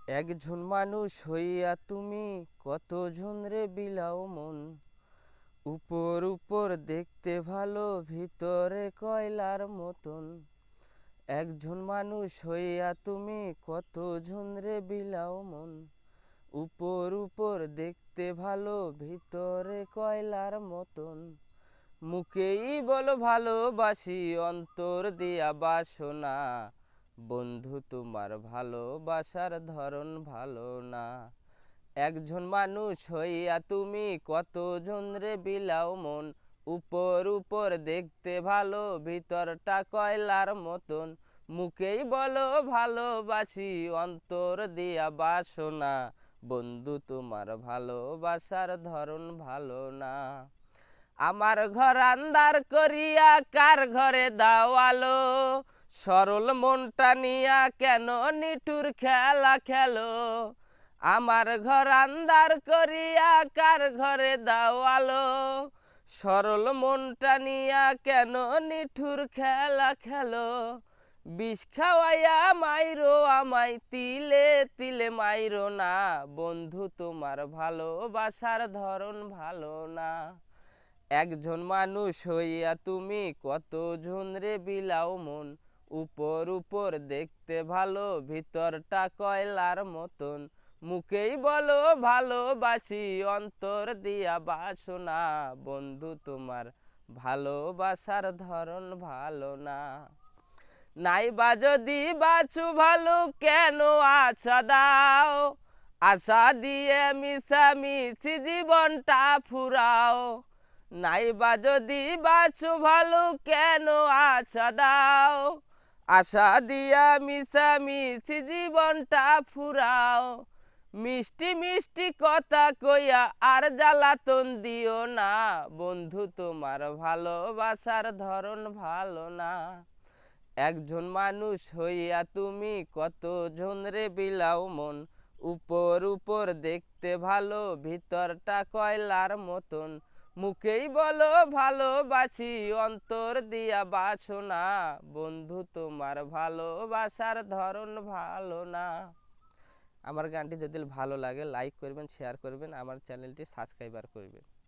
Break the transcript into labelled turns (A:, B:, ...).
A: একজন মানুষ হইয়া তুমি কতজন রে বিলাও মন। উপর উপর দেখতে ভালো, ভিতরে কয়লার মতন। একজন মানুষ হইয়া তুমি কতজন রে বিলাও মন। উপর উপর দেখতে ভালো, ভিতরে কয়লার মতন। মুখেই বলো ভালোবাসি, অন্তর দিয়া বাসনা। বন্ধু তোমার ভালোবাসার ধরন ভালো না। একজন মানুষ হইয়া তুমি কতজন রে বিলাও মন। উপর উপর দেখতে ভালো, ভিতরটা কয়লার মতন। মুখেই বলো ভালোবাসি, অন্তর দিয়া বাসনা। বন্ধু তোমার ভালোবাসার ধরন ভালো না। আমার ঘর আন্দার করিয়া কার ঘরে দাও আলো। সরল মনটা নিয়া কেন নিঠুর খেলা খেলো। আমার ঘর আন্দার করিয়া কার ঘরে দাও আলো। সরল মনটা নিয়া কেন নিঠুর খেলা খেলো। বিষ খাওয়াইয়া মাইরো আমায়, তিলে তিলে মাইরো না। বন্ধু তোমার ভালোবাসার ধরন ভালো না। একজন মানুষ হইয়া তুমি কতজন রে বিলাও মন। উপর উপর দেখতে ভালো, ভিতরটা কয়লার মতন। মুখেই বলো ভালোবাসি, অন্তর দিয়া বাসনা। বন্ধু তোমার ভালোবাসার ধরন ভালো না। নাইবা যদি বাছু ভালো, কেন আশা দাও। আশা দিয়ে মিশামিশি জীবনটা ফুরাও। নাইবা যদি বাছু ভালো, কেন আশা দাও। আশা দিয়া মিশামিশি জীবনটা ফুরাও। মিষ্টি মিষ্টি কথা কইয়া আর জ্বালাতন দিও না। বন্ধু তোমার ভালোবাসার ধরন ভালো না। একজন মানুষ হইয়া তুমি কতজন রে বিলাও মন। উপর উপর দেখতে ভালো, ভিতরটা কয়লার মতন। মুখেই বলো ভালোবাসি, অন্তর দিয়া বাসনা। বন্ধু তোমার ভালোবাসার ধরন ভালো না। আমার গানটি যদি ভালো লাগে লাইক করবেন, শেয়ার করবেন, আমার চ্যানেলটি সাবস্ক্রাইবার করবেন।